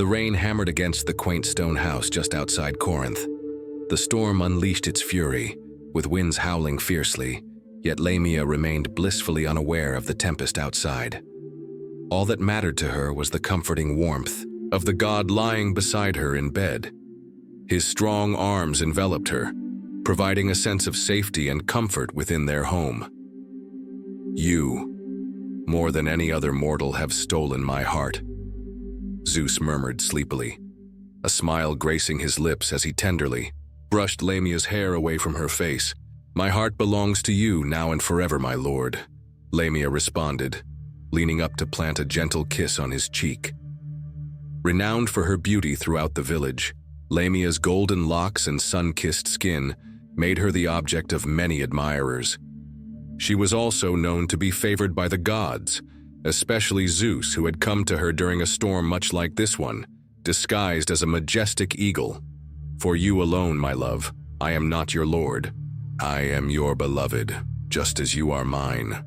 The rain hammered against the quaint stone house just outside Corinth. The storm unleashed its fury, with winds howling fiercely, yet Lamia remained blissfully unaware of the tempest outside. All that mattered to her was the comforting warmth of the god lying beside her in bed. His strong arms enveloped her, providing a sense of safety and comfort within their home. "You, more than any other mortal, have stolen my heart," Zeus murmured sleepily, a smile gracing his lips as he tenderly brushed Lamia's hair away from her face. "My heart belongs to you now and forever, my lord," Lamia responded, leaning up to plant a gentle kiss on his cheek. Renowned for her beauty throughout the village, Lamia's golden locks and sun-kissed skin made her the object of many admirers. She was also known to be favored by the gods, especially Zeus, who had come to her during a storm much like this one, disguised as a majestic eagle. "For you alone, my love, I am not your lord. I am your beloved, just as you are mine,"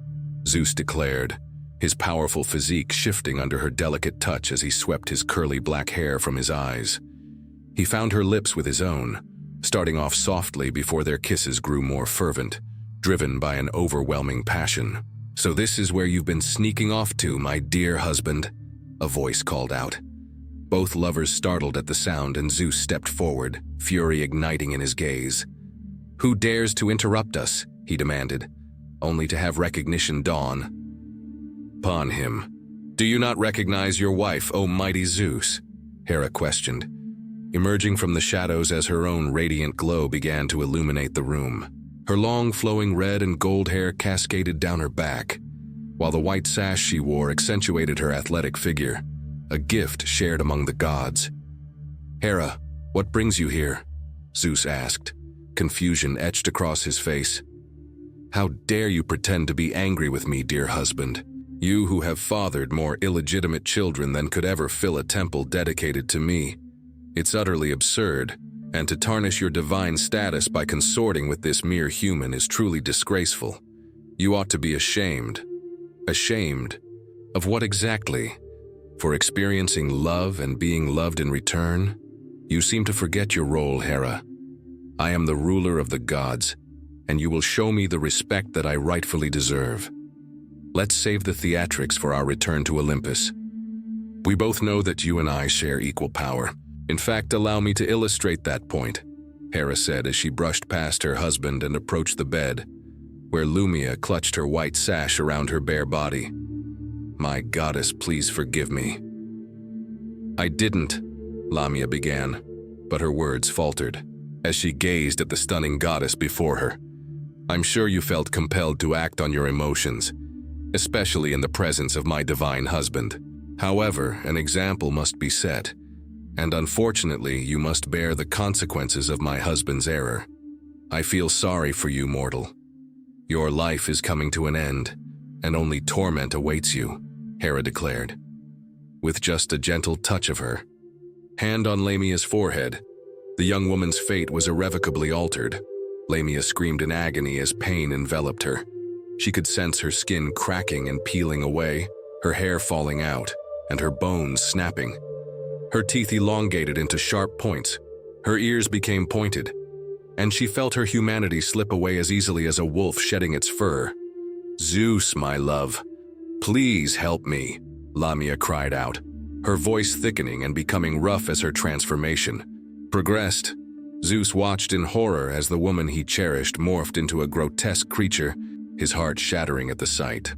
Zeus declared, his powerful physique shifting under her delicate touch as he swept his curly black hair from his eyes. He found her lips with his own, starting off softly before their kisses grew more fervent, driven by an overwhelming passion. "So this is where you've been sneaking off to, my dear husband," a voice called out. Both lovers startled at the sound, and Zeus stepped forward, fury igniting in his gaze. "Who dares to interrupt us?" he demanded, only to have recognition dawn upon him. "Do you not recognize your wife, O mighty Zeus?" Hera questioned, emerging from the shadows as her own radiant glow began to illuminate the room. Her long flowing red and gold hair cascaded down her back, while the white sash she wore accentuated her athletic figure, a gift shared among the gods. "Hera, what brings you here?" Zeus asked, confusion etched across his face. "How dare you pretend to be angry with me, dear husband? You who have fathered more illegitimate children than could ever fill a temple dedicated to me. It's utterly absurd, and to tarnish your divine status by consorting with this mere human is truly disgraceful. You ought to be ashamed." "Ashamed? Of what exactly? For experiencing love and being loved in return? You seem to forget your role, Hera. I am the ruler of the gods, and you will show me the respect that I rightfully deserve. Let's save the theatrics for our return to Olympus. We both know that you and I share equal power. In fact, allow me to illustrate that point," Hera said as she brushed past her husband and approached the bed, where Lumia clutched her white sash around her bare body. "My goddess, please forgive me." "I didn't," Lamia began, but her words faltered as she gazed at the stunning goddess before her. "I'm sure you felt compelled to act on your emotions, especially in the presence of my divine husband. However, an example must be set, and unfortunately you must bear the consequences of my husband's error. I feel sorry for you, mortal. Your life is coming to an end, and only torment awaits you," Hera declared, with just a gentle touch of her hand on Lamia's forehead. The young woman's fate was irrevocably altered. Lamia screamed in agony as pain enveloped her. She could sense her skin cracking and peeling away, her hair falling out, and her bones snapping. Her teeth elongated into sharp points, her ears became pointed, and she felt her humanity slip away as easily as a wolf shedding its fur. "Zeus, my love, please help me," Lamia cried out, her voice thickening and becoming rough as her transformation progressed. Zeus watched in horror as the woman he cherished morphed into a grotesque creature, his heart shattering at the sight.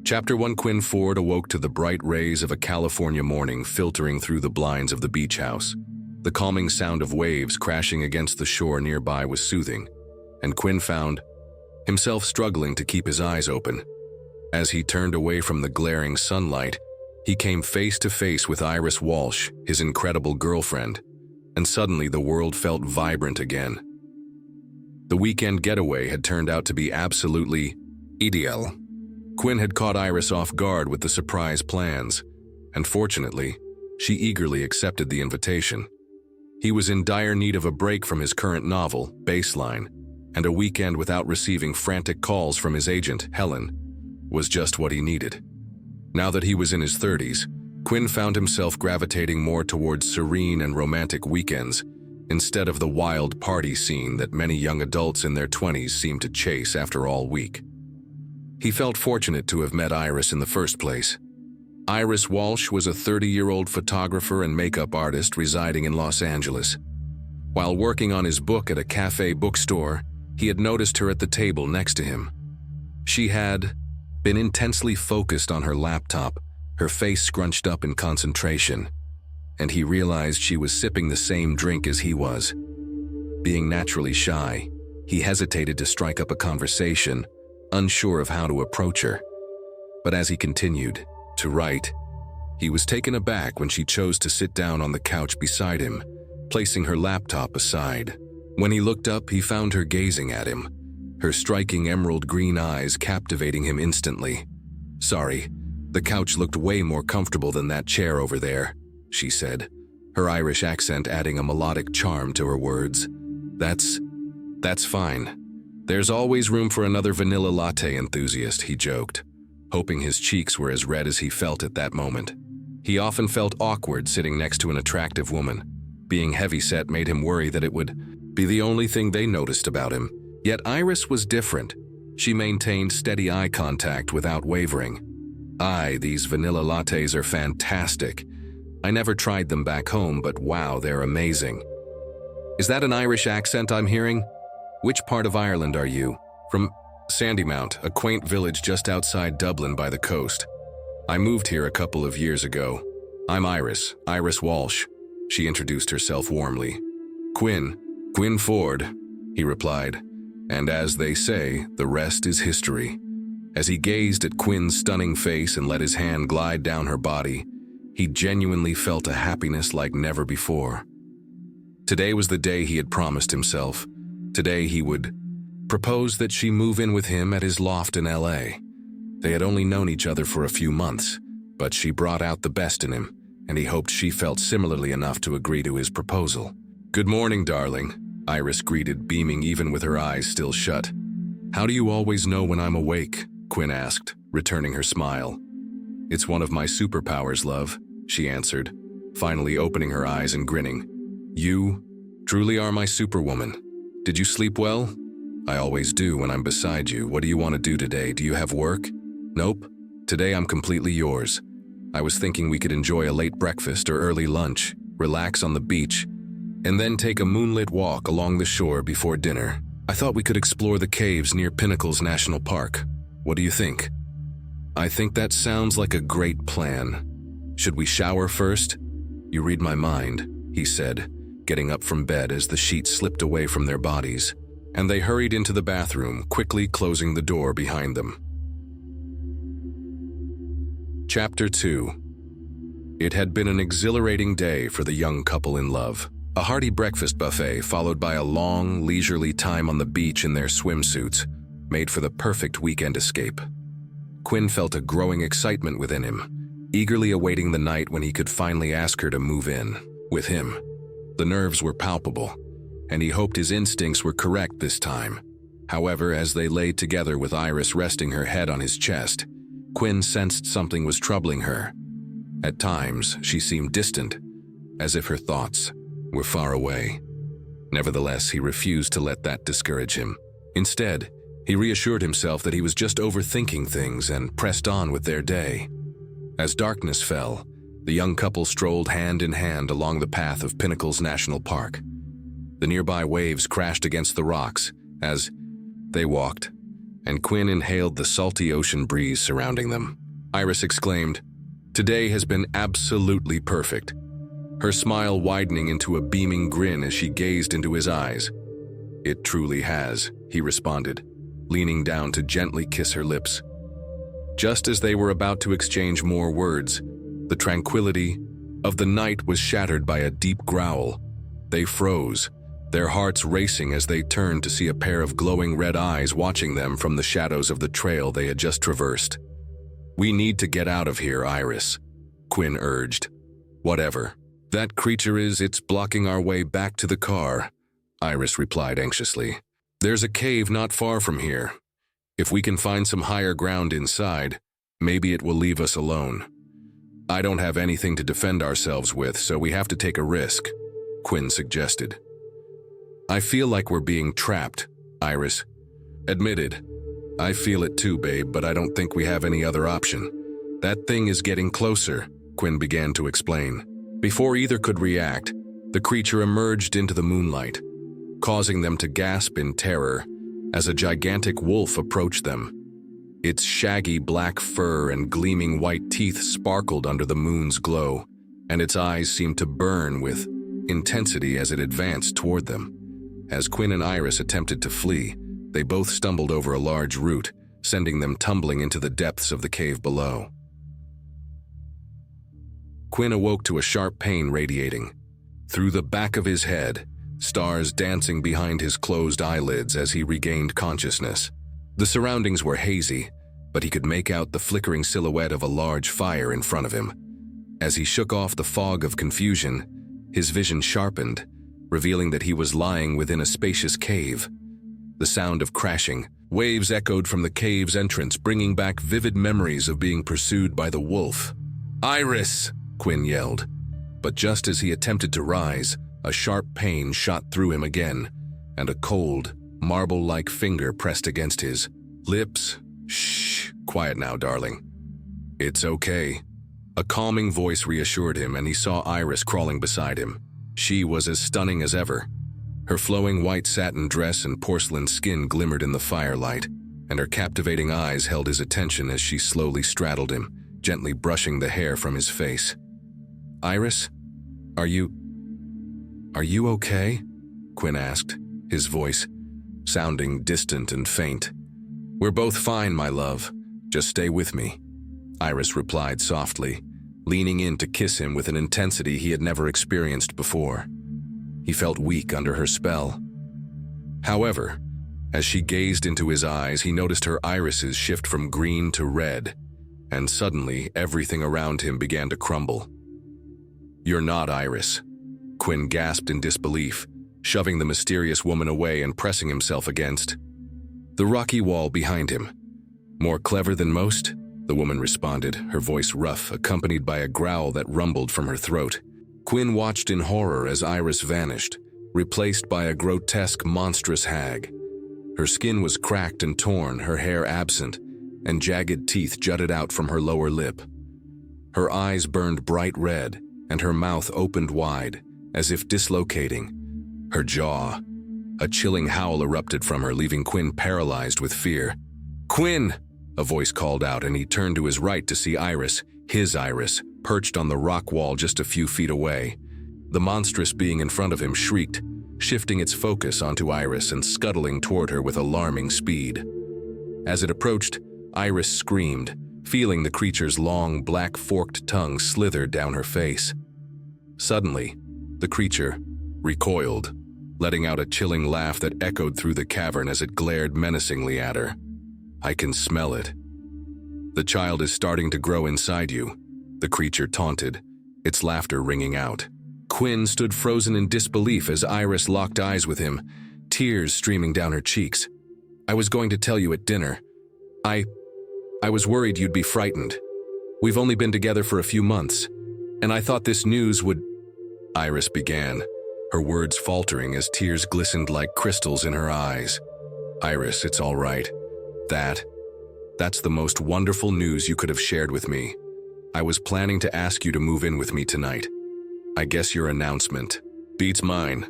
Chapter 1. Quinn Ford awoke to the bright rays of a California morning filtering through the blinds of the beach house. The calming sound of waves crashing against the shore nearby was soothing, and Quinn found himself struggling to keep his eyes open. As he turned away from the glaring sunlight, he came face to face with Iris Walsh, his incredible girlfriend, and suddenly the world felt vibrant again. The weekend getaway had turned out to be absolutely ideal. Quinn had caught Iris off guard with the surprise plans, and fortunately, she eagerly accepted the invitation. He was in dire need of a break from his current novel, Baseline, and a weekend without receiving frantic calls from his agent, Helen, was just what he needed. Now that he was in his 30s, Quinn found himself gravitating more towards serene and romantic weekends instead of the wild party scene that many young adults in their 20s seem to chase after all week. He felt fortunate to have met Iris in the first place. Iris Walsh was a 30-year-old photographer and makeup artist residing in Los Angeles. While working on his book at a cafe bookstore, he had noticed her at the table next to him. She had been intensely focused on her laptop, her face scrunched up in concentration, and he realized she was sipping the same drink as he was. Being naturally shy, he hesitated to strike up a conversation, unsure of how to approach her. But as he continued to write, he was taken aback when she chose to sit down on the couch beside him, placing her laptop aside. When he looked up, he found her gazing at him, her striking emerald green eyes captivating him instantly. "Sorry, the couch looked way more comfortable than that chair over there," she said, her Irish accent adding a melodic charm to her words. That's fine. There's always room for another vanilla latte enthusiast," he joked, hoping his cheeks were as red as he felt at that moment. He often felt awkward sitting next to an attractive woman. Being heavyset made him worry that it would be the only thing they noticed about him. Yet Iris was different. She maintained steady eye contact without wavering. These vanilla lattes are fantastic. I never tried them back home, but wow, they're amazing." "Is that an Irish accent I'm hearing? Which part of Ireland are you?" "From Sandymount, a quaint village just outside Dublin by the coast. I moved here a couple of years ago. I'm Iris Walsh," she introduced herself warmly. Quinn Ford," he replied, and as they say, the rest is history. As he gazed at Quinn's stunning face and let his hand glide down her body, he genuinely felt a happiness like never before. Today was the day he had promised himself. Today he would propose that she move in with him at his loft in LA. They had only known each other for a few months, but she brought out the best in him, and he hoped she felt similarly enough to agree to his proposal. "Good morning, darling," Iris greeted, beaming even with her eyes still shut. "How do you always know when I'm awake?" Quinn asked, returning her smile. "It's one of my superpowers, love," she answered, finally opening her eyes and grinning. "You truly are my superwoman. Did you sleep well?" "I always do when I'm beside you. What do you want to do today? Do you have work?" "Nope. Today I'm completely yours. I was thinking we could enjoy a late breakfast or early lunch, relax on the beach, and then take a moonlit walk along the shore before dinner. I thought we could explore the caves near Pinnacles National Park. What do you think?" "I think that sounds like a great plan. Should we shower first?" "You read my mind," he said, getting up from bed as the sheets slipped away from their bodies, and they hurried into the bathroom, quickly closing the door behind them. Chapter 2. It had been an exhilarating day for the young couple in love. A hearty breakfast buffet followed by a long, leisurely time on the beach in their swimsuits made for the perfect weekend escape. Quinn felt a growing excitement within him, eagerly awaiting the night when he could finally ask her to move in with him. The nerves were palpable, and he hoped his instincts were correct this time. However, as they lay together with Iris resting her head on his chest, Quinn sensed something was troubling her. At times, she seemed distant, as if her thoughts were far away. Nevertheless, he refused to let that discourage him. Instead, he reassured himself that he was just overthinking things and pressed on with their day. As darkness fell, the young couple strolled hand in hand along the path of Pinnacles National Park. The nearby waves crashed against the rocks as they walked, and Quinn inhaled the salty ocean breeze surrounding them. Iris exclaimed, "Today has been absolutely perfect," her smile widening into a beaming grin as she gazed into his eyes. "It truly has," he responded, leaning down to gently kiss her lips. Just as they were about to exchange more words, the tranquility of the night was shattered by a deep growl. They froze, their hearts racing as they turned to see a pair of glowing red eyes watching them from the shadows of the trail they had just traversed. "We need to get out of here, Iris," Quinn urged. "Whatever that creature is, it's blocking our way back to the car," Iris replied anxiously. "There's a cave not far from here. If we can find some higher ground inside, maybe it will leave us alone." I don't have anything to defend ourselves with, so we have to take a risk, Quinn suggested. I feel like we're being trapped, Iris admitted. I feel it too, babe, but I don't think we have any other option. That thing is getting closer, Quinn began to explain. Before either could react, the creature emerged into the moonlight, causing them to gasp in terror as a gigantic wolf approached them. Its shaggy black fur and gleaming white teeth sparkled under the moon's glow, and its eyes seemed to burn with intensity as it advanced toward them. As Quinn and Iris attempted to flee, they both stumbled over a large root, sending them tumbling into the depths of the cave below. Quinn awoke to a sharp pain radiating through the back of his head, stars dancing behind his closed eyelids as he regained consciousness. The surroundings were hazy, but he could make out the flickering silhouette of a large fire in front of him. As he shook off the fog of confusion, his vision sharpened, revealing that he was lying within a spacious cave. The sound of crashing waves echoed from the cave's entrance, bringing back vivid memories of being pursued by the wolf. "Iris!" Quinn yelled. But just as he attempted to rise, a sharp pain shot through him again, and a cold, marble-like finger pressed against his lips. "Shh, quiet now, darling. It's okay." A calming voice reassured him, and he saw Iris crawling beside him. She was as stunning as ever. Her flowing white satin dress and porcelain skin glimmered in the firelight, and her captivating eyes held his attention as she slowly straddled him, gently brushing the hair from his face. "Iris, are you okay?" Quinn asked, his voice sounding distant and faint. "We're both fine, my love. Just stay with me," Iris replied softly, leaning in to kiss him with an intensity he had never experienced before. He felt weak under her spell. However, as she gazed into his eyes, he noticed her irises shift from green to red, and suddenly everything around him began to crumble. "You're not Iris," Quinn gasped in disbelief, shoving the mysterious woman away and pressing himself against the rocky wall behind him. "More clever than most?" the woman responded, her voice rough, accompanied by a growl that rumbled from her throat. Quinn watched in horror as Iris vanished, replaced by a grotesque, monstrous hag. Her skin was cracked and torn, her hair absent, and jagged teeth jutted out from her lower lip. Her eyes burned bright red, and her mouth opened wide, as if dislocating. Her jaw. A chilling howl erupted from her, leaving Quinn paralyzed with fear. "Quinn!" a voice called out, and he turned to his right to see Iris, his Iris, perched on the rock wall just a few feet away. The monstrous being in front of him shrieked, shifting its focus onto Iris and scuttling toward her with alarming speed. As it approached, Iris screamed, feeling the creature's long, black forked tongue slither down her face. Suddenly, the creature recoiled, letting out a chilling laugh that echoed through the cavern as it glared menacingly at her. "I can smell it. The child is starting to grow inside you," the creature taunted, its laughter ringing out. Quinn stood frozen in disbelief as Iris locked eyes with him, tears streaming down her cheeks. "I was going to tell you at dinner. I was worried you'd be frightened. We've only been together for a few months, and I thought this news would—" Iris began, her words faltering as tears glistened like crystals in her eyes. "Iris, it's all right. That's the most wonderful news you could have shared with me. I was planning to ask you to move in with me tonight. I guess your announcement beats mine,"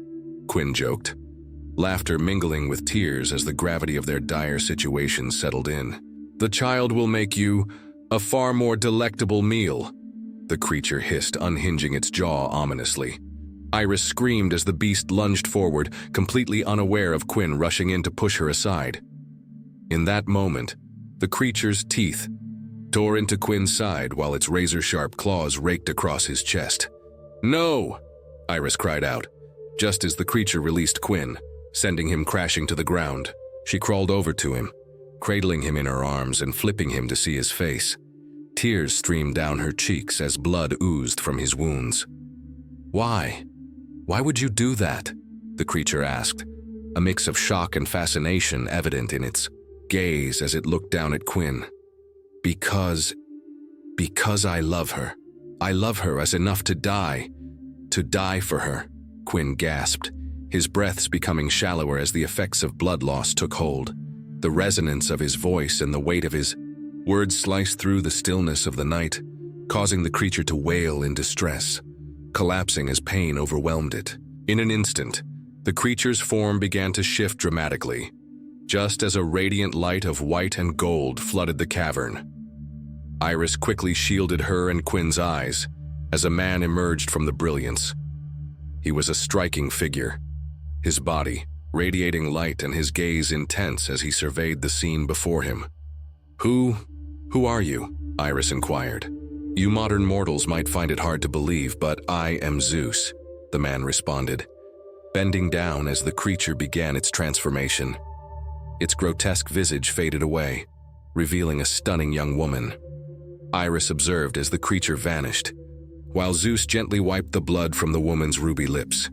Quinn joked, laughter mingling with tears as the gravity of their dire situation settled in. "The child will make you a far more delectable meal," the creature hissed, unhinging its jaw ominously. Iris screamed as the beast lunged forward, completely unaware of Quinn rushing in to push her aside. In that moment, the creature's teeth tore into Quinn's side while its razor-sharp claws raked across his chest. "No!" Iris cried out, just as the creature released Quinn, sending him crashing to the ground. She crawled over to him, cradling him in her arms and flipping him to see his face. Tears streamed down her cheeks as blood oozed from his wounds. "Why? Why would you do that?" the creature asked, a mix of shock and fascination evident in its gaze as it looked down at Quinn. Because I love her," I love her as enough to die for her, Quinn gasped, his breaths becoming shallower as the effects of blood loss took hold. The resonance of his voice and the weight of his words sliced through the stillness of the night, causing the creature to wail in distress, collapsing as pain overwhelmed it. In an instant, the creature's form began to shift dramatically, just as a radiant light of white and gold flooded the cavern. Iris quickly shielded her and Quinn's eyes as a man emerged from the brilliance. He was a striking figure, his body radiating light and his gaze intense as he surveyed the scene before him. Who are you?" Iris inquired. "You modern mortals might find it hard to believe, but I am Zeus," the man responded, bending down as the creature began its transformation. Its grotesque visage faded away, revealing a stunning young woman. Iris observed as the creature vanished, while Zeus gently wiped the blood from the woman's ruby lips.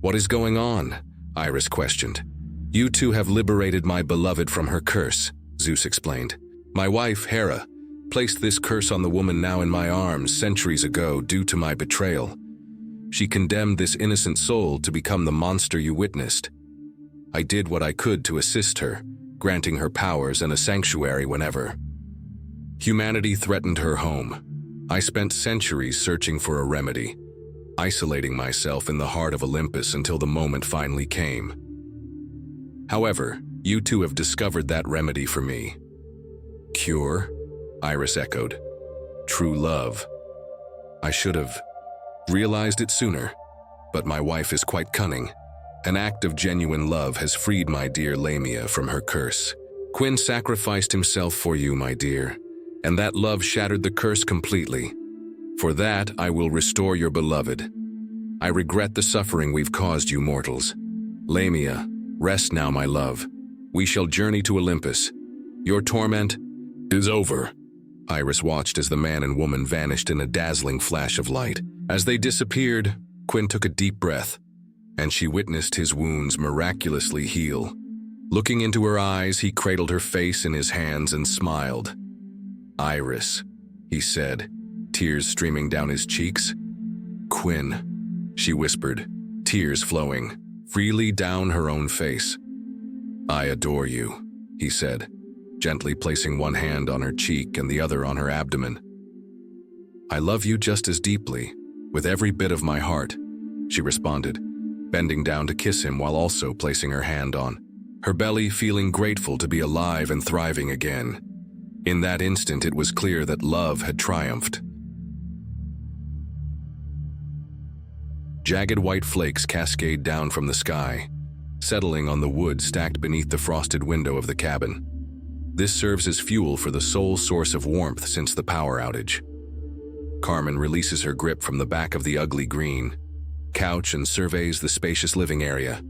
"What is going on?" Iris questioned. "You two have liberated my beloved from her curse," Zeus explained. "My wife, Hera, placed this curse on the woman now in my arms centuries ago due to my betrayal. She condemned this innocent soul to become the monster you witnessed. I did what I could to assist her, granting her powers and a sanctuary whenever humanity threatened her home. I spent centuries searching for a remedy, isolating myself in the heart of Olympus until the moment finally came. However, you two have discovered that remedy for me." "Cure?" Iris echoed. "True love. I should have realized it sooner, but my wife is quite cunning. An act of genuine love has freed my dear Lamia from her curse. Quinn sacrificed himself for you, my dear, and that love shattered the curse completely. For that, I will restore your beloved. I regret the suffering we've caused you mortals. Lamia, rest now, my love. We shall journey to Olympus. Your torment is over." Iris watched as the man and woman vanished in a dazzling flash of light. As they disappeared, Quinn took a deep breath, and she witnessed his wounds miraculously heal. Looking into her eyes, he cradled her face in his hands and smiled. "Iris," he said, tears streaming down his cheeks. "Quinn," she whispered, tears flowing freely down her own face. "I adore you," he said, gently placing one hand on her cheek and the other on her abdomen. "I love you just as deeply, with every bit of my heart," she responded, bending down to kiss him while also placing her hand on her belly, feeling grateful to be alive and thriving again. In that instant, it was clear that love had triumphed. Jagged white flakes cascade down from the sky, settling on the wood stacked beneath the frosted window of the cabin. This serves as fuel for the sole source of warmth since the power outage. Carmen releases her grip from the back of the ugly green couch and surveys the spacious living area.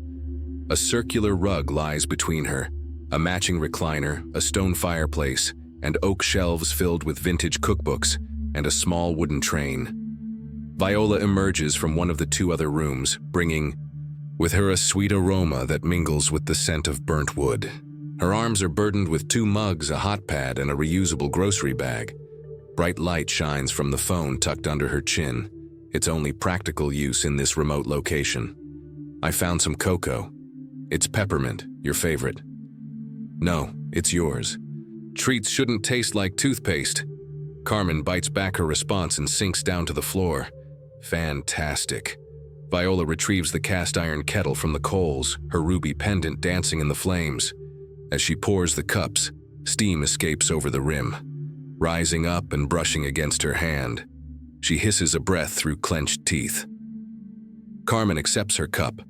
A circular rug lies between her, a matching recliner, a stone fireplace, and oak shelves filled with vintage cookbooks, and a small wooden train. Viola emerges from one of the two other rooms, bringing with her a sweet aroma that mingles with the scent of burnt wood. Her arms are burdened with 2 mugs, a hot pad, and a reusable grocery bag. Bright light shines from the phone tucked under her chin, its only practical use in this remote location. "I found some cocoa. It's peppermint, your favorite." "No, it's yours. Treats shouldn't taste like toothpaste." Carmen bites back her response and sinks down to the floor. "Fantastic." Viola retrieves the cast iron kettle from the coals, her ruby pendant dancing in the flames. As she pours the cups, steam escapes over the rim, rising up and brushing against her hand. She hisses a breath through clenched teeth. Carmen accepts her cup,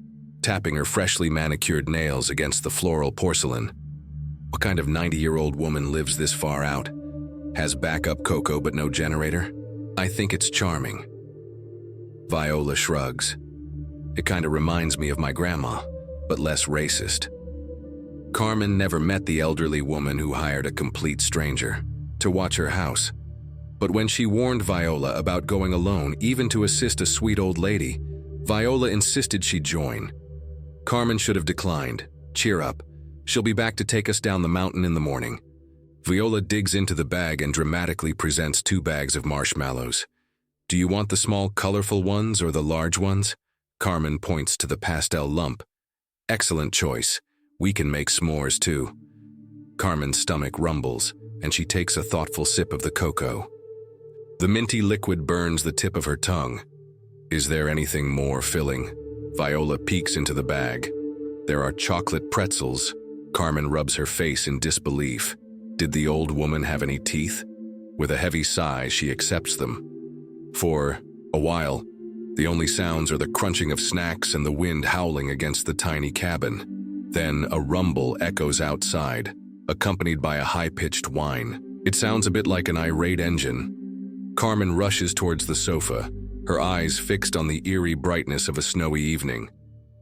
tapping her freshly manicured nails against the floral porcelain. What kind of 90-year-old woman lives this far out? Has backup cocoa but no generator? I think it's charming. Viola shrugs. It kinda reminds me of my grandma, but less racist. Carmen never met the elderly woman who hired a complete stranger to watch her house. But when she warned Viola about going alone, even to assist a sweet old lady, Viola insisted she join. Carmen should have declined. Cheer up. She'll be back to take us down the mountain in the morning. Viola digs into the bag and dramatically presents 2 bags of marshmallows. Do you want the small, colorful ones or the large ones? Carmen points to the pastel lump. Excellent choice. We can make s'mores too. Carmen's stomach rumbles, and she takes a thoughtful sip of the cocoa. The minty liquid burns the tip of her tongue. Is there anything more filling? Viola peeks into the bag. There are chocolate pretzels. Carmen rubs her face in disbelief. Did the old woman have any teeth? With a heavy sigh, she accepts them. For a while, the only sounds are the crunching of snacks and the wind howling against the tiny cabin. Then a rumble echoes outside, accompanied by a high-pitched whine. It sounds a bit like an irate engine. Carmen rushes towards the sofa, her eyes fixed on the eerie brightness of a snowy evening,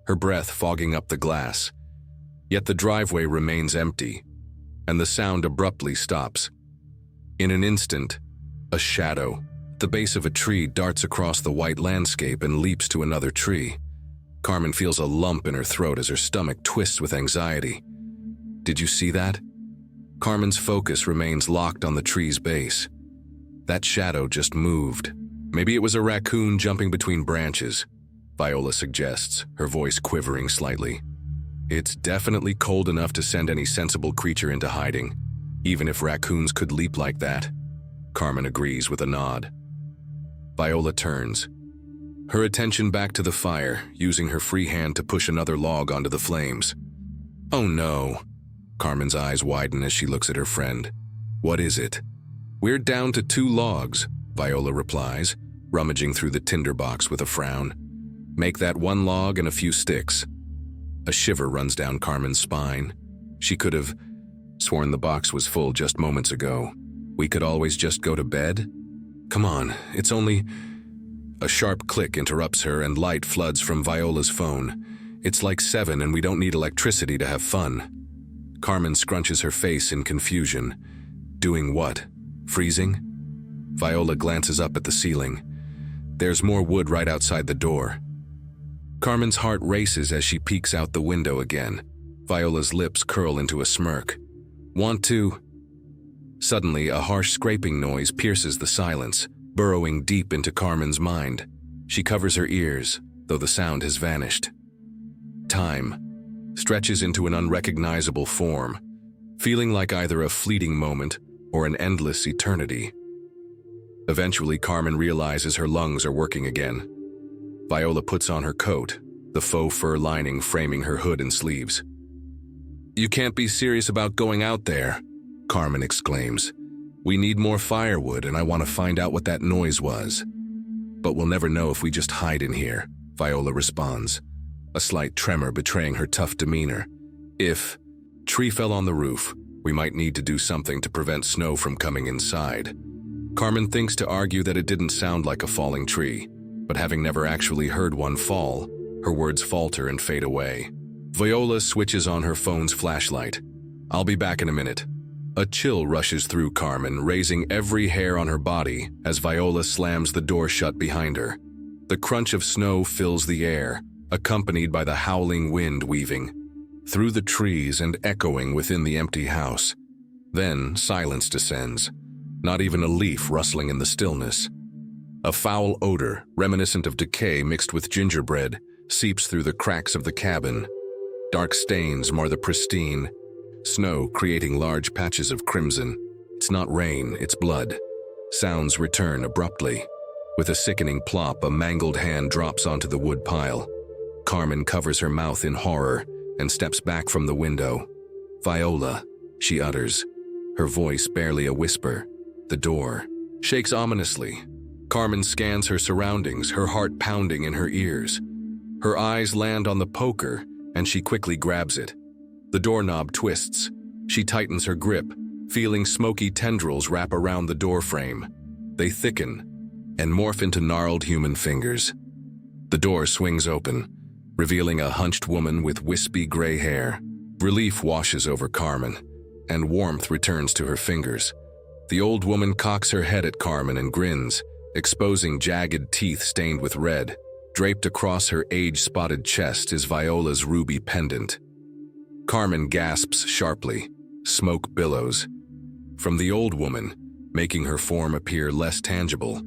her breath fogging up the glass. Yet the driveway remains empty, and the sound abruptly stops. In an instant, a shadow, the base of a tree, darts across the white landscape and leaps to another tree. Carmen feels a lump in her throat as her stomach twists with anxiety. Did you see that? Carmen's focus remains locked on the tree's base. That shadow just moved. Maybe it was a raccoon jumping between branches, Viola suggests, her voice quivering slightly. It's definitely cold enough to send any sensible creature into hiding, even if raccoons could leap like that. Carmen agrees with a nod. Viola turns, her attention back to the fire, using her free hand to push another log onto the flames. Oh no. Carmen's eyes widen as she looks at her friend. What is it? We're down to 2 logs, Viola replies, rummaging through the tinderbox with a frown. Make that 1 log and a few sticks. A shiver runs down Carmen's spine. She could have sworn the box was full just moments ago. We could always just go to bed? Come on, it's only... A sharp click interrupts her and light floods from Viola's phone. It's like 7 and we don't need electricity to have fun. Carmen scrunches her face in confusion. Doing what? Freezing? Viola glances up at the ceiling. There's more wood right outside the door. Carmen's heart races as she peeks out the window again. Viola's lips curl into a smirk. Want to? Suddenly, a harsh scraping noise pierces the silence, burrowing deep into Carmen's mind. She covers her ears, though the sound has vanished. Time stretches into an unrecognizable form, feeling like either a fleeting moment or an endless eternity. Eventually, Carmen realizes her lungs are working again. Viola puts on her coat, the faux fur lining framing her hood and sleeves. You can't be serious about going out there, Carmen exclaims. We need more firewood and I want to find out what that noise was. But we'll never know if we just hide in here, Viola responds, a slight tremor betraying her tough demeanor. If tree fell on the roof, we might need to do something to prevent snow from coming inside. Carmen thinks to argue that it didn't sound like a falling tree, but having never actually heard one fall, her words falter and fade away. Viola switches on her phone's flashlight. I'll be back in a minute. A chill rushes through Carmen, raising every hair on her body as Viola slams the door shut behind her. The crunch of snow fills the air, accompanied by the howling wind weaving through the trees and echoing within the empty house. Then silence descends, not even a leaf rustling in the stillness. A foul odor, reminiscent of decay mixed with gingerbread, seeps through the cracks of the cabin. Dark stains mar the pristine snow, creating large patches of crimson. It's not rain, it's blood. Sounds return abruptly. With a sickening plop, a mangled hand drops onto the wood pile. Carmen covers her mouth in horror and steps back from the window. Viola, she utters, her voice barely a whisper. The door shakes ominously. Carmen scans her surroundings, her heart pounding in her ears. Her eyes land on the poker, and she quickly grabs it. The doorknob twists. She tightens her grip, feeling smoky tendrils wrap around the doorframe. They thicken and morph into gnarled human fingers. The door swings open, revealing a hunched woman with wispy gray hair. Relief washes over Carmen, and warmth returns to her fingers. The old woman cocks her head at Carmen and grins, exposing jagged teeth stained with red. Draped across her age-spotted chest is Viola's ruby pendant. Carmen gasps sharply. Smoke billows from the old woman, making her form appear less tangible.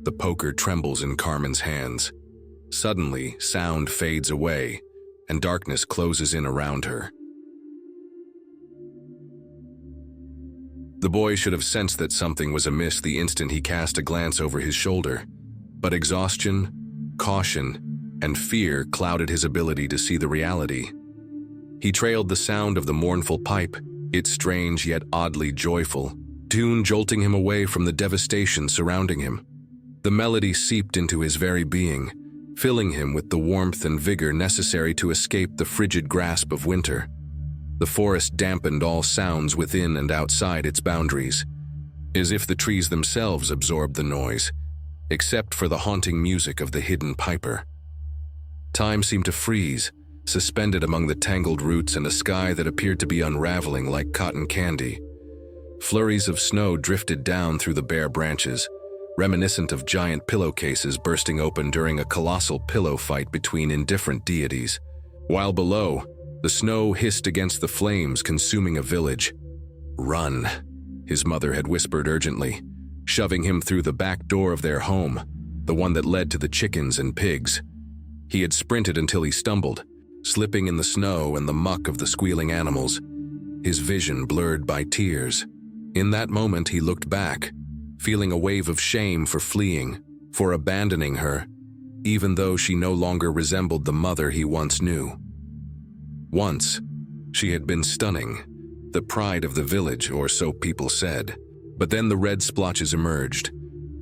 The poker trembles in Carmen's hands. Suddenly, sound fades away, and darkness closes in around her. The boy should have sensed that something was amiss the instant he cast a glance over his shoulder, but exhaustion, caution, and fear clouded his ability to see the reality. He trailed the sound of the mournful pipe, its strange yet oddly joyful tune jolting him away from the devastation surrounding him. The melody seeped into his very being, filling him with the warmth and vigor necessary to escape the frigid grasp of winter. The forest dampened all sounds within and outside its boundaries, as if the trees themselves absorbed the noise, except for the haunting music of the hidden piper. Time seemed to freeze, suspended among the tangled roots and a sky that appeared to be unraveling like cotton candy. Flurries of snow drifted down through the bare branches, reminiscent of giant pillowcases bursting open during a colossal pillow fight between indifferent deities. While below, the snow hissed against the flames consuming a village. "Run," his mother had whispered urgently, shoving him through the back door of their home, the one that led to the chickens and pigs. He had sprinted until he stumbled, slipping in the snow and the muck of the squealing animals, his vision blurred by tears. In that moment he looked back, feeling a wave of shame for fleeing, for abandoning her, even though she no longer resembled the mother he once knew. Once, she had been stunning, the pride of the village, or so people said. But then the red splotches emerged,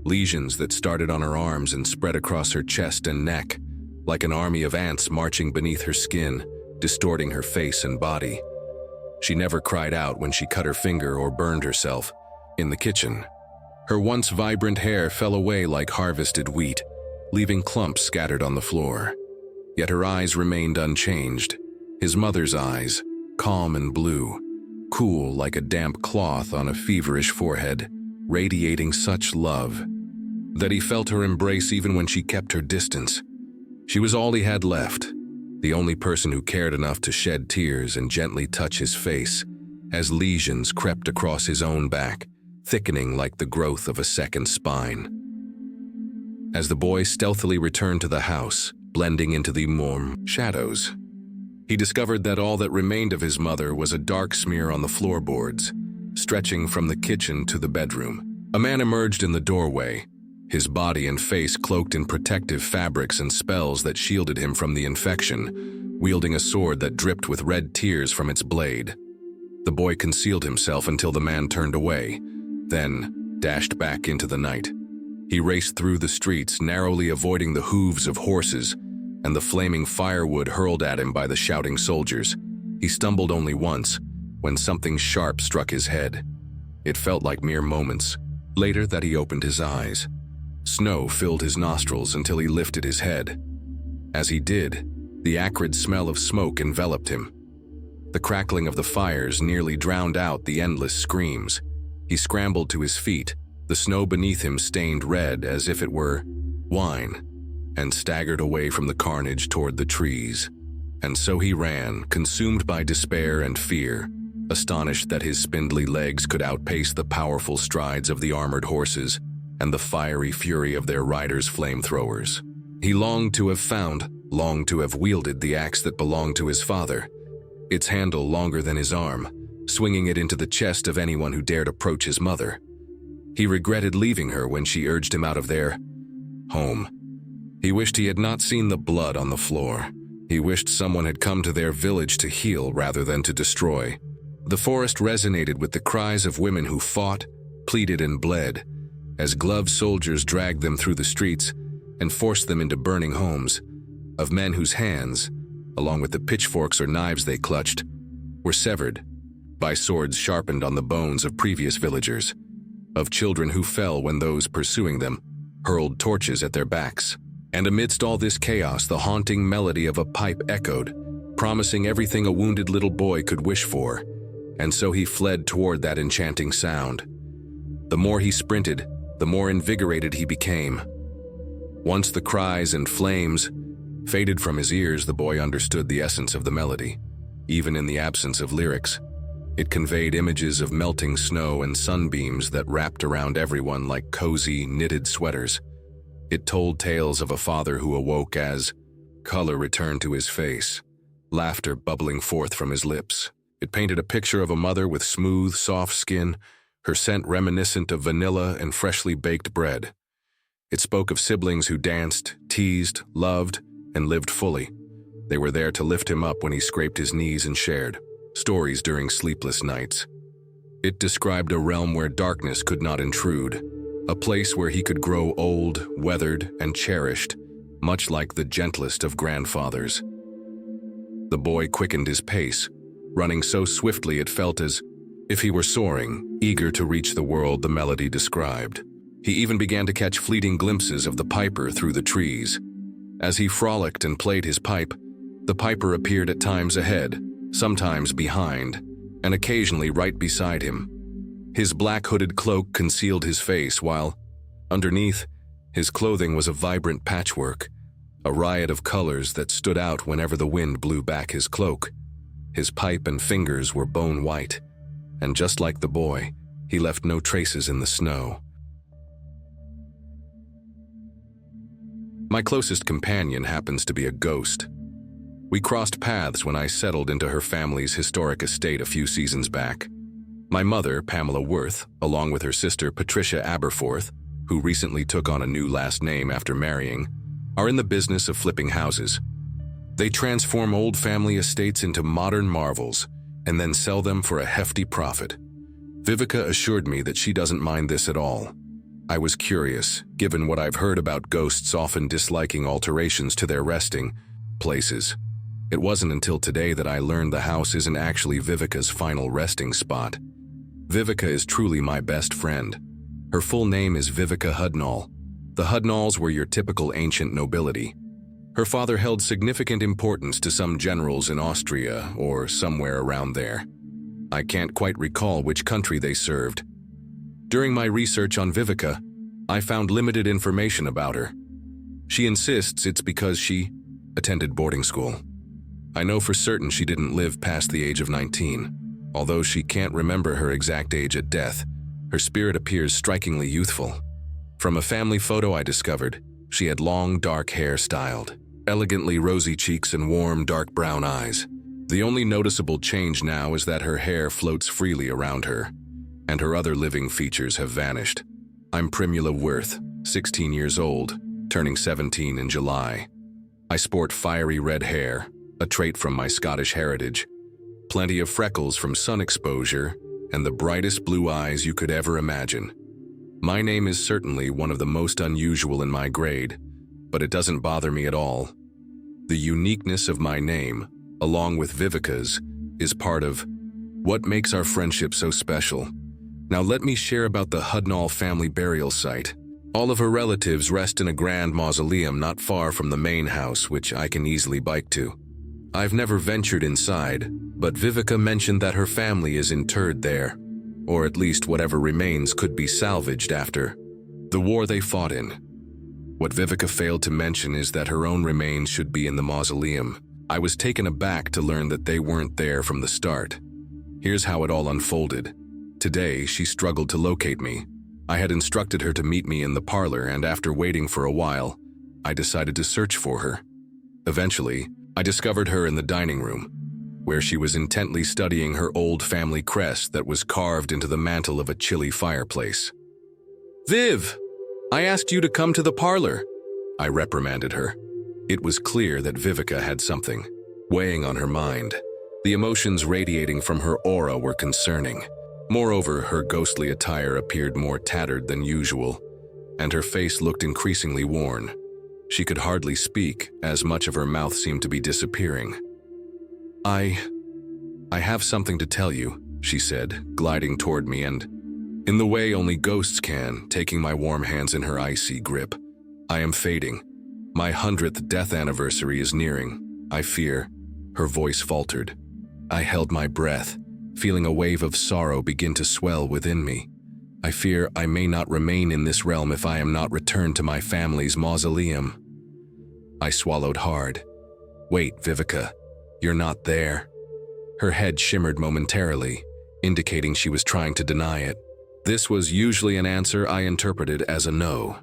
lesions that started on her arms and spread across her chest and neck, like an army of ants marching beneath her skin, distorting her face and body. She never cried out when she cut her finger or burned herself. In the kitchen, her once vibrant hair fell away like harvested wheat, leaving clumps scattered on the floor. Yet her eyes remained unchanged, his mother's eyes, calm and blue, cool like a damp cloth on a feverish forehead, radiating such love that he felt her embrace even when she kept her distance. She was all he had left, the only person who cared enough to shed tears and gently touch his face, as lesions crept across his own back, thickening like the growth of a second spine. As the boy stealthily returned to the house, blending into the warm shadows, he discovered that all that remained of his mother was a dark smear on the floorboards, stretching from the kitchen to the bedroom. A man emerged in the doorway, his body and face cloaked in protective fabrics and spells that shielded him from the infection, wielding a sword that dripped with red tears from its blade. The boy concealed himself until the man turned away, then dashed back into the night. He raced through the streets, narrowly avoiding the hooves of horses and the flaming firewood hurled at him by the shouting soldiers. He stumbled only once, when something sharp struck his head. It felt like mere moments later that he opened his eyes. Snow filled his nostrils until he lifted his head. As he did, the acrid smell of smoke enveloped him. The crackling of the fires nearly drowned out the endless screams. He scrambled to his feet, the snow beneath him stained red as if it were wine, and staggered away from the carnage toward the trees. And so he ran, consumed by despair and fear, astonished that his spindly legs could outpace the powerful strides of the armored horses and the fiery fury of their riders' flamethrowers. He longed to have wielded the axe that belonged to his father, its handle longer than his arm, swinging it into the chest of anyone who dared approach his mother. He regretted leaving her when she urged him out of their home. He wished he had not seen the blood on the floor. He wished someone had come to their village to heal rather than to destroy. The forest resonated with the cries of women who fought, pleaded, and bled, as gloved soldiers dragged them through the streets and forced them into burning homes, of men whose hands, along with the pitchforks or knives they clutched, were severed by swords sharpened on the bones of previous villagers, of children who fell when those pursuing them hurled torches at their backs. And amidst all this chaos, the haunting melody of a pipe echoed, promising everything a wounded little boy could wish for, and so he fled toward that enchanting sound. The more he sprinted, the more invigorated he became. Once the cries and flames faded from his ears, the boy understood the essence of the melody. Even in the absence of lyrics, it conveyed images of melting snow and sunbeams that wrapped around everyone like cozy, knitted sweaters. It told tales of a father who awoke as color returned to his face, laughter bubbling forth from his lips. It painted a picture of a mother with smooth, soft skin, her scent reminiscent of vanilla and freshly baked bread. It spoke of siblings who danced, teased, loved, and lived fully. They were there to lift him up when he scraped his knees and shared stories during sleepless nights. It described a realm where darkness could not intrude, a place where he could grow old, weathered, and cherished, much like the gentlest of grandfathers. The boy quickened his pace, running so swiftly it felt as if he were soaring, eager to reach the world the melody described. He even began to catch fleeting glimpses of the piper through the trees. As he frolicked and played his pipe, the piper appeared at times ahead, sometimes behind, and occasionally right beside him. His black hooded cloak concealed his face, while, underneath, his clothing was a vibrant patchwork, a riot of colors that stood out whenever the wind blew back his cloak. His pipe and fingers were bone white, and just like the boy, he left no traces in the snow. My closest companion happens to be a ghost. We crossed paths when I settled into her family's historic estate a few seasons back. My mother, Pamela Worth, along with her sister Patricia Aberforth, who recently took on a new last name after marrying, are in the business of flipping houses. They transform old family estates into modern marvels and then sell them for a hefty profit. Vivika assured me that she doesn't mind this at all. I was curious, given what I've heard about ghosts often disliking alterations to their resting places. It wasn't until today that I learned the house isn't actually Vivika's final resting spot. Vivika is truly my best friend. Her full name is Vivika Hudnall. The Hudnalls were your typical ancient nobility. Her father held significant importance to some generals in Austria or somewhere around there. I can't quite recall which country they served. During my research on Vivika, I found limited information about her. She insists it's because she attended boarding school. I know for certain she didn't live past the age of 19. Although she can't remember her exact age at death, her spirit appears strikingly youthful. From a family photo I discovered, she had long, dark hair styled, elegantly rosy cheeks and warm, dark brown eyes. The only noticeable change now is that her hair floats freely around her, and her other living features have vanished. I'm Primula Worth, 16 years old, turning 17 in July. I sport fiery red hair, a trait from my Scottish heritage, plenty of freckles from sun exposure, and the brightest blue eyes you could ever imagine. My name is certainly one of the most unusual in my grade, but it doesn't bother me at all. The uniqueness of my name, along with Vivika's, is part of what makes our friendship so special. Now let me share about the Hudnall family burial site. All of her relatives rest in a grand mausoleum not far from the main house, which I can easily bike to. I've never ventured inside, but Vivika mentioned that her family is interred there, or at least whatever remains could be salvaged after the war they fought in. What Vivika failed to mention is that her own remains should be in the mausoleum. I was taken aback to learn that they weren't there from the start. Here's how it all unfolded. Today, she struggled to locate me. I had instructed her to meet me in the parlor, and after waiting for a while, I decided to search for her. Eventually, I discovered her in the dining room, where she was intently studying her old family crest that was carved into the mantel of a chilly fireplace. "Viv, I asked you to come to the parlor," I reprimanded her. It was clear that Vivika had something weighing on her mind. The emotions radiating from her aura were concerning. Moreover, her ghostly attire appeared more tattered than usual, and her face looked increasingly worn. She could hardly speak, as much of her mouth seemed to be disappearing. I have something to tell you," she said, gliding toward me and, in the way only ghosts can, taking my warm hands in her icy grip. "I am fading. My 100th death anniversary is nearing, I fear." Her voice faltered. I held my breath, feeling a wave of sorrow begin to swell within me. "I fear I may not remain in this realm if I am not returned to my family's mausoleum." I swallowed hard. "Wait, Vivika, you're not there." Her head shimmered momentarily, indicating she was trying to deny it. This was usually an answer I interpreted as a no.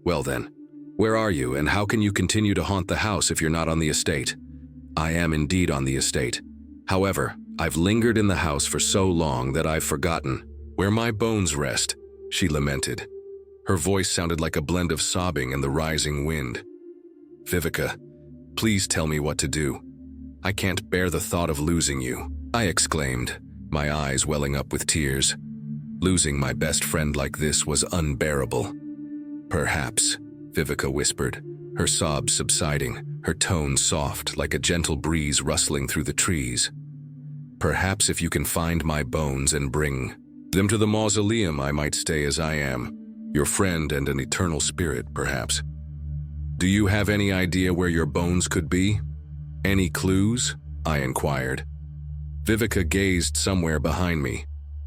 "Well then, Where are you, and how can you continue to haunt the house if you're not on the estate? I am indeed on the estate. However, I've lingered in the house for so long that I've forgotten where my bones rest, she lamented. Her voice sounded like a blend of sobbing and the rising wind. Vivika, please tell me what to do. I can't bear the thought of losing you, I exclaimed, my eyes welling up with tears. Losing my best friend like this was unbearable. Perhaps, Vivika whispered, her sobs subsiding, her tone soft like a gentle breeze rustling through the trees. Perhaps if you can find my bones and bring them to the mausoleum, I might stay as I am, your friend and an eternal spirit, perhaps. Do you have any idea where your bones could be? Any clues? I inquired. Vivika gazed somewhere behind me,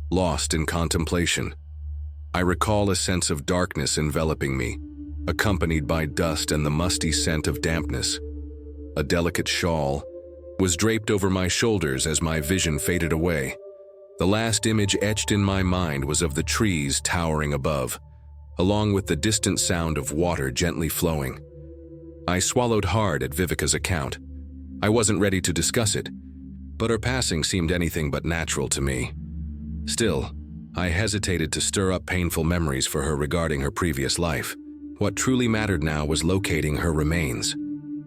lost in contemplation. I recall a sense of darkness enveloping me, accompanied by dust and the musty scent of dampness. A delicate shawl was draped over my shoulders as my vision faded away. The last image etched in my mind was of the trees towering above, along with the distant sound of water gently flowing. I swallowed hard at Vivika's account. I wasn't ready to discuss it, but her passing seemed anything but natural to me. Still, I hesitated to stir up painful memories for her regarding her previous life. What truly mattered now was locating her remains,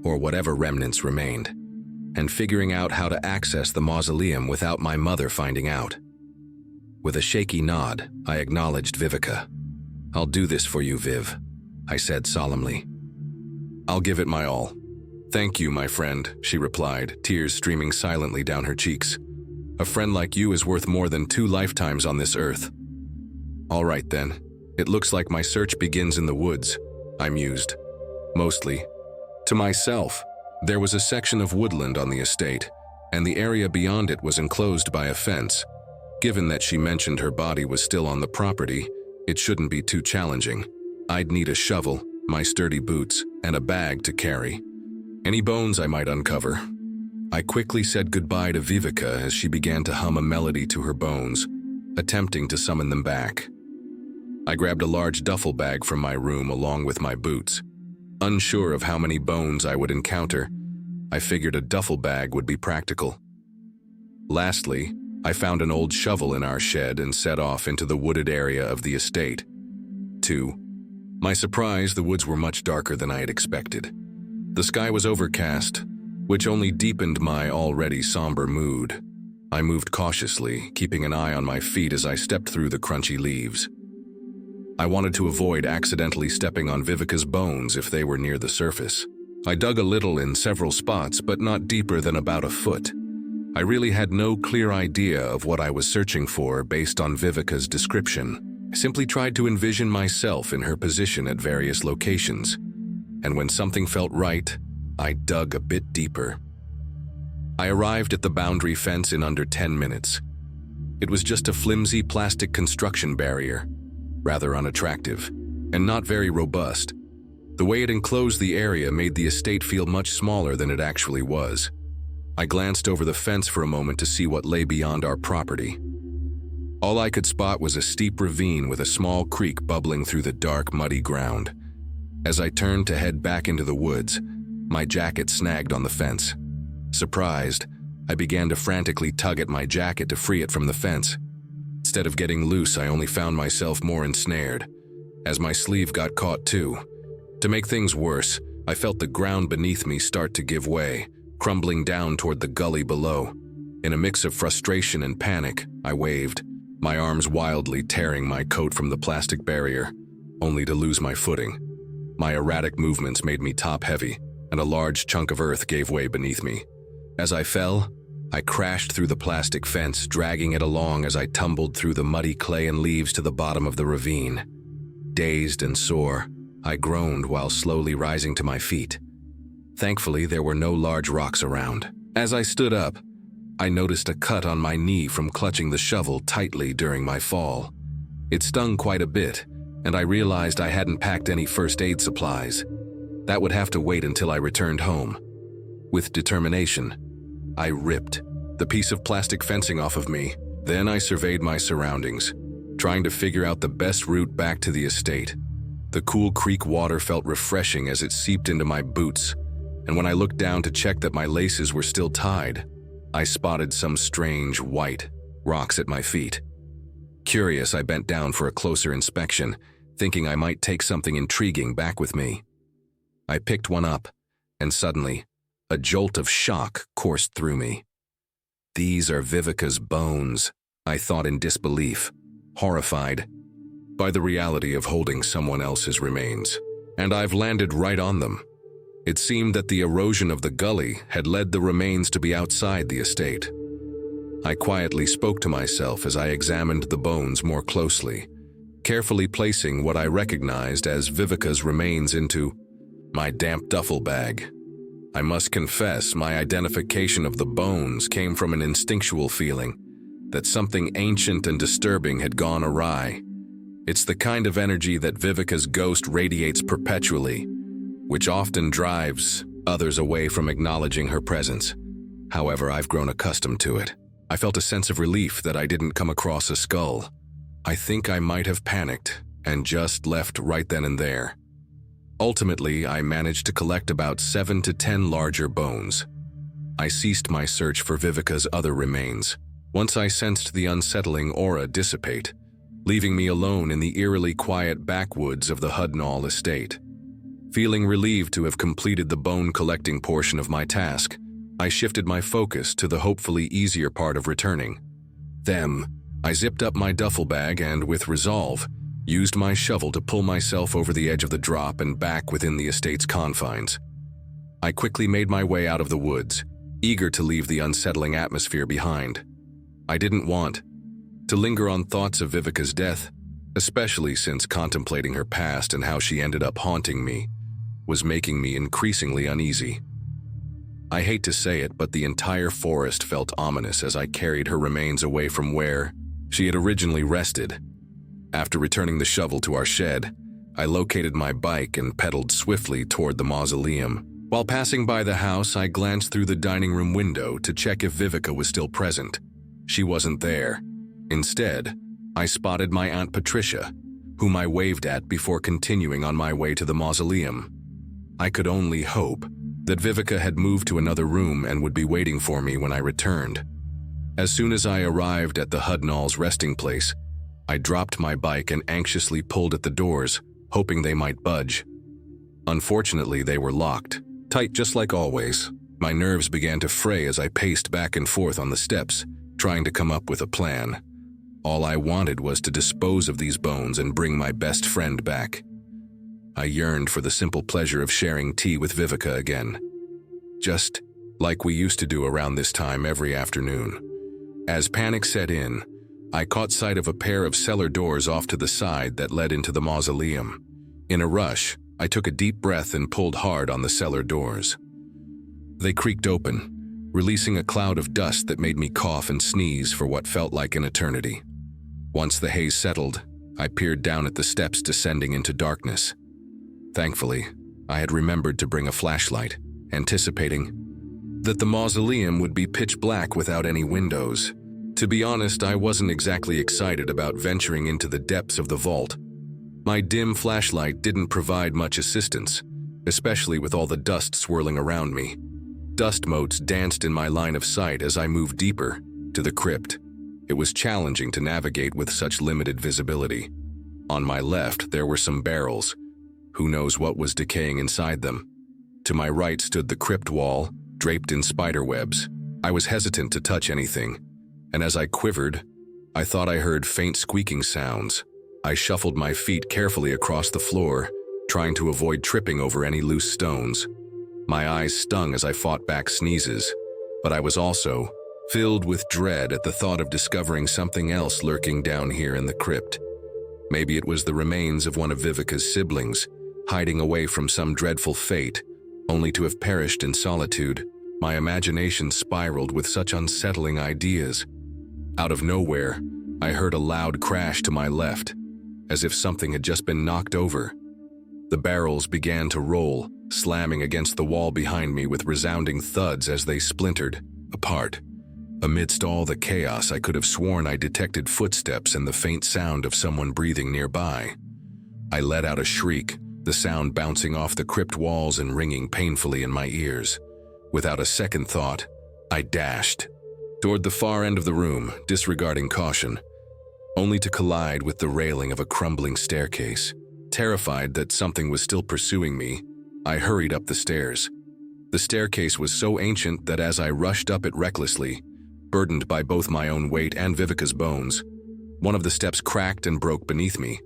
or whatever remnants remained, and figuring out how to access the mausoleum without my mother finding out. With a shaky nod, I acknowledged Vivika. I'll do this for you, Viv, I said solemnly. I'll give it my all. Thank you, my friend, she replied, tears streaming silently down her cheeks. A friend like you is worth more than 2 lifetimes on this earth. All right then, it looks like my search begins in the woods, I mused. Mostly to myself. There was a section of woodland on the estate, and the area beyond it was enclosed by a fence. Given that she mentioned her body was still on the property, it shouldn't be too challenging. I'd need a shovel, my sturdy boots, and a bag to carry. Any bones I might uncover. I quickly said goodbye to Vivika as she began to hum a melody to her bones, attempting to summon them back. I grabbed a large duffel bag from my room along with my boots. Unsure of how many bones I would encounter, I figured a duffel bag would be practical. Lastly, I found an old shovel in our shed and set off into the wooded area of the estate. To my surprise, the woods were much darker than I had expected. The sky was overcast, which only deepened my already somber mood. I moved cautiously, keeping an eye on my feet as I stepped through the crunchy leaves. I wanted to avoid accidentally stepping on Vivika's bones if they were near the surface. I dug a little in several spots, but not deeper than about a foot. I really had no clear idea of what I was searching for based on Vivika's description. I simply tried to envision myself in her position at various locations, and when something felt right, I dug a bit deeper. I arrived at the boundary fence in under 10 minutes. It was just a flimsy plastic construction barrier, rather unattractive, and not very robust. The way it enclosed the area made the estate feel much smaller than it actually was. I glanced over the fence for a moment to see what lay beyond our property. All I could spot was a steep ravine with a small creek bubbling through the dark, muddy ground. As I turned to head back into the woods, my jacket snagged on the fence. Surprised, I began to frantically tug at my jacket to free it from the fence. Instead of getting loose, I only found myself more ensnared, as my sleeve got caught too. To make things worse, I felt the ground beneath me start to give way, crumbling down toward the gully below. In a mix of frustration and panic, I waved, my arms wildly tearing my coat from the plastic barrier, only to lose my footing. My erratic movements made me top-heavy, and a large chunk of earth gave way beneath me. As I fell, I crashed through the plastic fence, dragging it along as I tumbled through the muddy clay and leaves to the bottom of the ravine. Dazed and sore, I groaned while slowly rising to my feet. Thankfully, there were no large rocks around. As I stood up, I noticed a cut on my knee from clutching the shovel tightly during my fall. It stung quite a bit, and I realized I hadn't packed any first aid supplies. That would have to wait until I returned home. With determination, I ripped the piece of plastic fencing off of me. Then I surveyed my surroundings, trying to figure out the best route back to the estate. The cool creek water felt refreshing as it seeped into my boots, and when I looked down to check that my laces were still tied, I spotted some strange white rocks at my feet. Curious, I bent down for a closer inspection, thinking I might take something intriguing back with me. I picked one up, and suddenly, a jolt of shock coursed through me. "These are Vivika's bones," I thought in disbelief, horrified by the reality of holding someone else's remains. And I've landed right on them. It seemed that the erosion of the gully had led the remains to be outside the estate. I quietly spoke to myself as I examined the bones more closely, carefully placing what I recognized as Vivika's remains into my damp duffel bag. I must confess, my identification of the bones came from an instinctual feeling that something ancient and disturbing had gone awry. It's the kind of energy that Vivika's ghost radiates perpetually, which often drives others away from acknowledging her presence. However, I've grown accustomed to it. I felt a sense of relief that I didn't come across a skull. I think I might have panicked and just left right then and there. Ultimately, I managed to collect about 7 to 10 larger bones. I ceased my search for Vivika's other remains once I sensed the unsettling aura dissipate, leaving me alone in the eerily quiet backwoods of the Hudnall estate. Feeling relieved to have completed the bone-collecting portion of my task, I shifted my focus to the hopefully easier part of returning. Then, I zipped up my duffel bag and, with resolve, used my shovel to pull myself over the edge of the drop and back within the estate's confines. I quickly made my way out of the woods, eager to leave the unsettling atmosphere behind. I didn't want to linger on thoughts of Vivika's death, especially since contemplating her past and how she ended up haunting me was making me increasingly uneasy. I hate to say it, but the entire forest felt ominous as I carried her remains away from where she had originally rested. After returning the shovel to our shed, I located my bike and pedaled swiftly toward the mausoleum. While passing by the house, I glanced through the dining room window to check if Vivika was still present. She wasn't there. Instead, I spotted my Aunt Patricia, whom I waved at before continuing on my way to the mausoleum. I could only hope that Vivika had moved to another room and would be waiting for me when I returned. As soon as I arrived at the Hudnall's resting place, I dropped my bike and anxiously pulled at the doors, hoping they might budge. Unfortunately, they were locked, tight just like always. My nerves began to fray as I paced back and forth on the steps, trying to come up with a plan. All I wanted was to dispose of these bones and bring my best friend back. I yearned for the simple pleasure of sharing tea with Vivika again, just like we used to do around this time every afternoon. As panic set in, I caught sight of a pair of cellar doors off to the side that led into the mausoleum. In a rush, I took a deep breath and pulled hard on the cellar doors. They creaked open, releasing a cloud of dust that made me cough and sneeze for what felt like an eternity. Once the haze settled, I peered down at the steps descending into darkness. Thankfully, I had remembered to bring a flashlight, anticipating that the mausoleum would be pitch black without any windows. To be honest, I wasn't exactly excited about venturing into the depths of the vault. My dim flashlight didn't provide much assistance, especially with all the dust swirling around me. Dust motes danced in my line of sight as I moved deeper to the crypt. It was challenging to navigate with such limited visibility. On my left, there were some barrels. Who knows what was decaying inside them? To my right stood the crypt wall, draped in spider webs. I was hesitant to touch anything, and as I quivered, I thought I heard faint squeaking sounds. I shuffled my feet carefully across the floor, trying to avoid tripping over any loose stones. My eyes stung as I fought back sneezes, but I was also filled with dread at the thought of discovering something else lurking down here in the crypt. Maybe it was the remains of one of Vivika's siblings, hiding away from some dreadful fate, only to have perished in solitude. My imagination spiraled with such unsettling ideas. Out of nowhere, I heard a loud crash to my left, as if something had just been knocked over. The barrels began to roll, slamming against the wall behind me with resounding thuds as they splintered apart. Amidst all the chaos, I could have sworn I detected footsteps and the faint sound of someone breathing nearby. I let out a shriek, the sound bouncing off the crypt walls and ringing painfully in my ears. Without a second thought, I dashed toward the far end of the room, disregarding caution, only to collide with the railing of a crumbling staircase. Terrified that something was still pursuing me, I hurried up the stairs. The staircase was so ancient that as I rushed up it recklessly, burdened by both my own weight and Vivika's bones, one of the steps cracked and broke beneath me.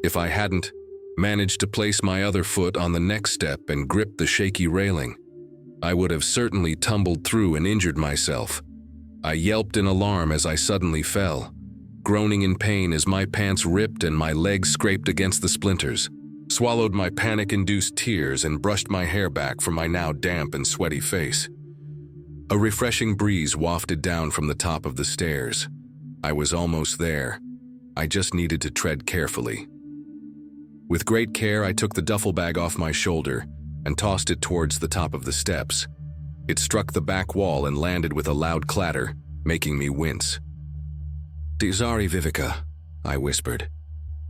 If I hadn't managed to place my other foot on the next step and grip the shaky railing, I would have certainly tumbled through and injured myself. I yelped in alarm as I suddenly fell, groaning in pain as my pants ripped and my legs scraped against the splinters, swallowed my panic-induced tears and brushed my hair back from my now damp and sweaty face. A refreshing breeze wafted down from the top of the stairs. I was almost there. I just needed to tread carefully. With great care, I took the duffel bag off my shoulder and tossed it towards the top of the steps. It struck the back wall and landed with a loud clatter, making me wince. "Sorry, Vivika," I whispered.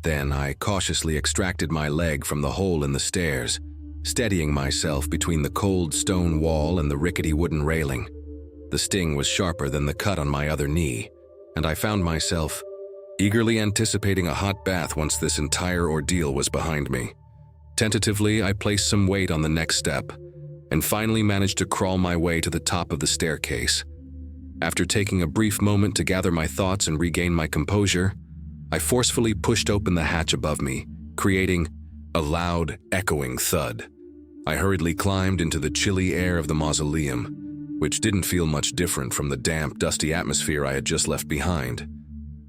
Then I cautiously extracted my leg from the hole in the stairs, steadying myself between the cold stone wall and the rickety wooden railing. The sting was sharper than the cut on my other knee, and I found myself eagerly anticipating a hot bath once this entire ordeal was behind me. Tentatively, I placed some weight on the next step, and finally managed to crawl my way to the top of the staircase. After taking a brief moment to gather my thoughts and regain my composure, I forcefully pushed open the hatch above me, creating a loud, echoing thud. I hurriedly climbed into the chilly air of the mausoleum, which didn't feel much different from the damp, dusty atmosphere I had just left behind.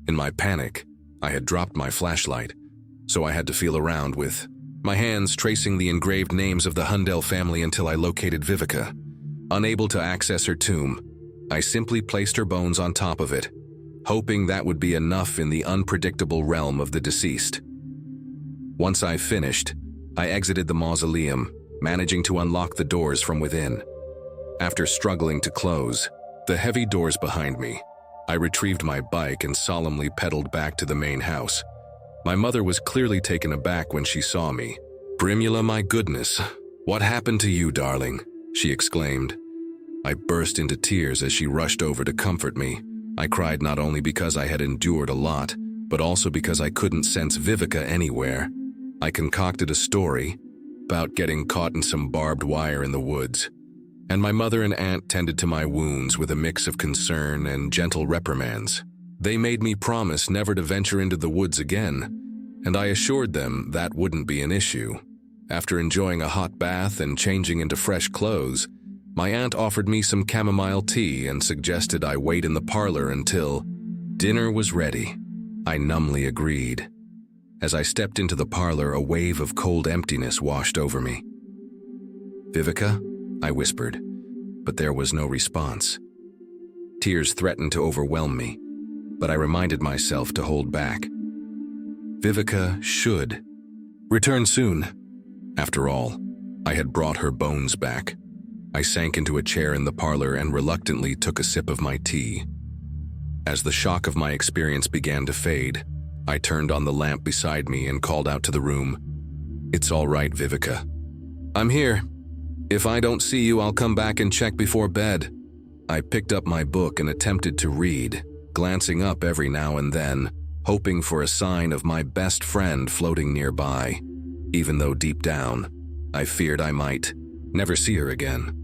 In my panic, I had dropped my flashlight, so I had to feel around with my hands tracing the engraved names of the Hundell family until I located Vivika. Unable to access her tomb, I simply placed her bones on top of it, hoping that would be enough in the unpredictable realm of the deceased. Once I finished, I exited the mausoleum, managing to unlock the doors from within. After struggling to close the heavy doors behind me, I retrieved my bike and solemnly pedaled back to the main house. My mother was clearly taken aback when she saw me. "Primula, my goodness, what happened to you, darling?" she exclaimed. I burst into tears as she rushed over to comfort me. I cried not only because I had endured a lot, but also because I couldn't sense Vivika anywhere. I concocted a story about getting caught in some barbed wire in the woods, and my mother and aunt tended to my wounds with a mix of concern and gentle reprimands. They made me promise never to venture into the woods again, and I assured them that wouldn't be an issue. After enjoying a hot bath and changing into fresh clothes, my aunt offered me some chamomile tea and suggested I wait in the parlor until dinner was ready. I numbly agreed. As I stepped into the parlor, a wave of cold emptiness washed over me. "Vivika?" I whispered, but there was no response. Tears threatened to overwhelm me, but I reminded myself to hold back. Vivika should return soon. After all, I had brought her bones back. I sank into a chair in the parlor and reluctantly took a sip of my tea. As the shock of my experience began to fade, I turned on the lamp beside me and called out to the room. "It's all right, Vivika. I'm here. If I don't see you, I'll come back and check before bed." I picked up my book and attempted to read, glancing up every now and then, hoping for a sign of my best friend floating nearby, even though deep down, I feared I might never see her again.